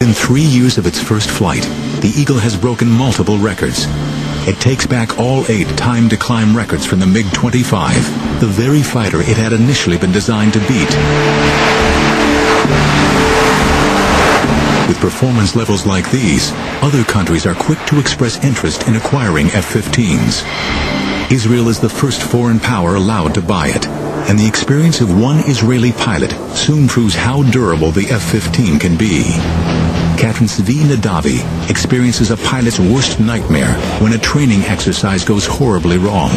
In 3 years of its first flight, the Eagle has broken multiple records. It takes back all 8 time-to-climb records from the MiG-25, the very fighter it had initially been designed to beat. With performance levels like these, other countries are quick to express interest in acquiring F-15s. Israel is the first foreign power allowed to buy it, and the experience of one Israeli pilot soon proves how durable the F-15 can be. Captain Zvi Nadavi experiences a pilot's worst nightmare when a training exercise goes horribly wrong.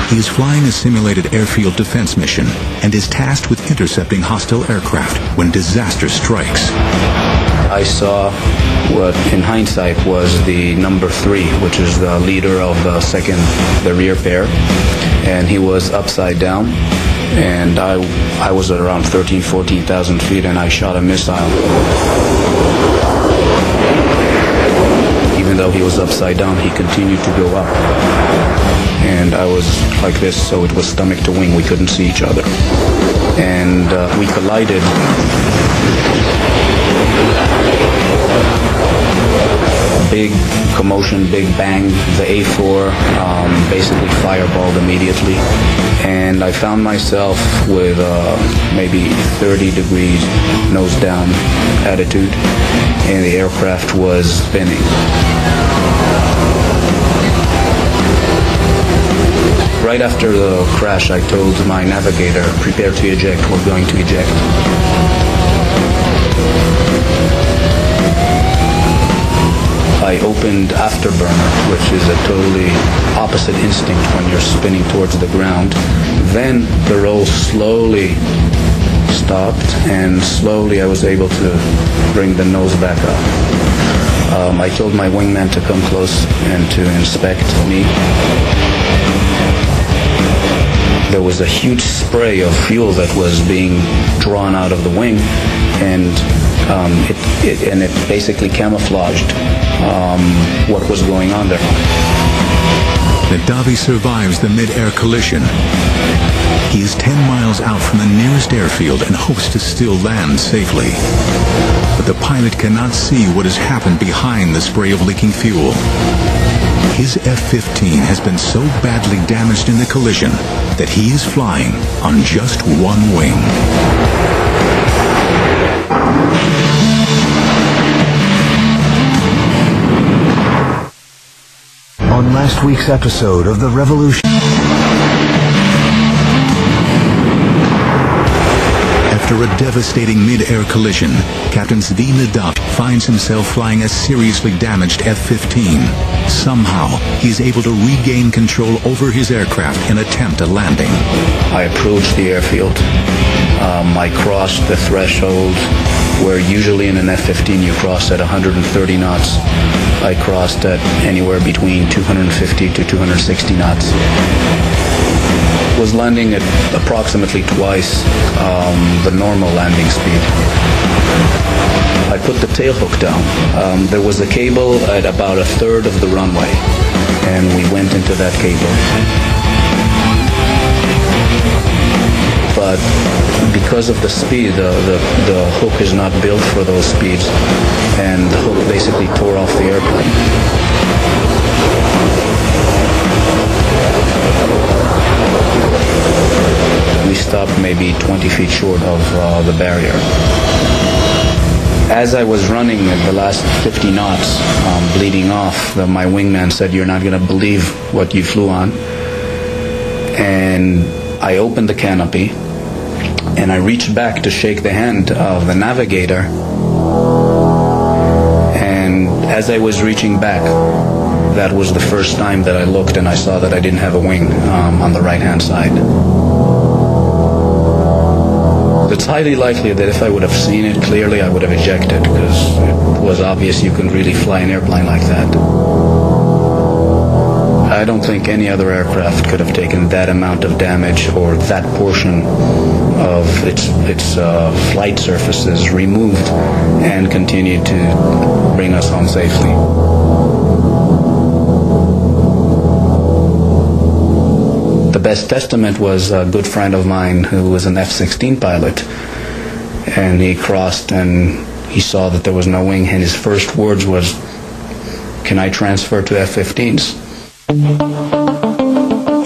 He is flying a simulated airfield defense mission and is tasked with intercepting hostile aircraft when disaster strikes. I saw what in hindsight was the number 3, which is the leader of the rear pair, and he was upside down, and I was at around 14,000 feet, and I shot a missile. Even though he was upside down, he continued to go up. And I was like this, so it was stomach to wing. We couldn't see each other. And we collided. Big commotion, big bang. The A4 basically fireballed immediately. And I found myself with maybe 30 degrees nose down attitude, and the aircraft was spinning. Right after the crash, I told my navigator, prepare to eject, we're going to eject. I opened afterburner, which is a totally opposite instinct when you're spinning towards the ground. Then the roll slowly stopped, and slowly I was able to bring the nose back up. I told my wingman to come close and to inspect me. There was a huge spray of fuel that was being drawn out of the wing, and it basically camouflaged what was going on there. Nadavi survives the mid-air collision. He is 10 miles out from the nearest airfield and hopes to still land safely. But the pilot cannot see what has happened behind the spray of leaking fuel. His F-15 has been so badly damaged in the collision that he is flying on just one wing. On last week's episode of The Revolution. After a devastating mid-air collision, Captain Zvi Nadavi finds himself flying a seriously damaged F-15. Somehow, he is able to regain control over his aircraft and attempt a landing. I approached the airfield. I crossed the threshold where usually in an F-15 you cross at 130 knots. I crossed at anywhere between 250 to 260 knots. Was landing at approximately twice the normal landing speed. I put the tail hook down. There was a cable at about 1/3 of the runway, and we went into that cable. But because of the speed, the hook is not built for those speeds, and the hook basically tore off the airplane. We stopped maybe 20 feet short of the barrier. As I was running at the last 50 knots, bleeding off, my wingman said, "You're not going to believe what you flew on." And I opened the canopy, and I reached back to shake the hand of the navigator. And as I was reaching back, that was the first time that I looked and I saw that I didn't have a wing on the right-hand side. It's highly likely that if I would have seen it clearly, I would have ejected, because it was obvious you couldn't really fly an airplane like that. I don't think any other aircraft could have taken that amount of damage, or that portion of its flight surfaces removed and continued to bring us home safely. The best testament was a good friend of mine who was an F-16 pilot, and he crossed and he saw that there was no wing, and his first words was, "Can I transfer to F-15s?"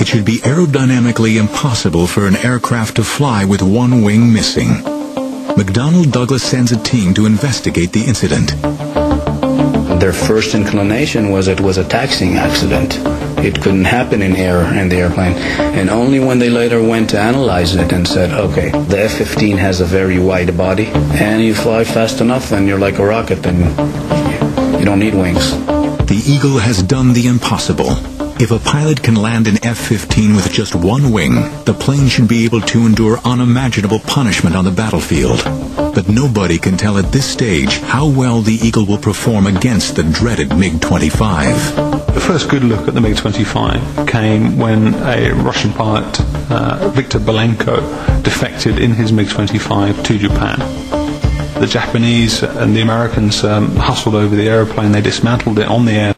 It should be aerodynamically impossible for an aircraft to fly with one wing missing. McDonnell Douglas sends a team to investigate the incident. Their first inclination was it was a taxiing accident. It couldn't happen in the airplane. And only when they later went to analyze it and said, okay, the F-15 has a very wide body, and you fly fast enough, then you're like a rocket, then you don't need wings. The Eagle has done the impossible. If a pilot can land an F-15 with just one wing, the plane should be able to endure unimaginable punishment on the battlefield. But nobody can tell at this stage how well the Eagle will perform against the dreaded MiG-25. The first good look at the MiG-25 came when a Russian pilot, Viktor Belenko, defected in his MiG-25 to Japan. The Japanese and the Americans hustled over the aeroplane. They dismantled it on the air.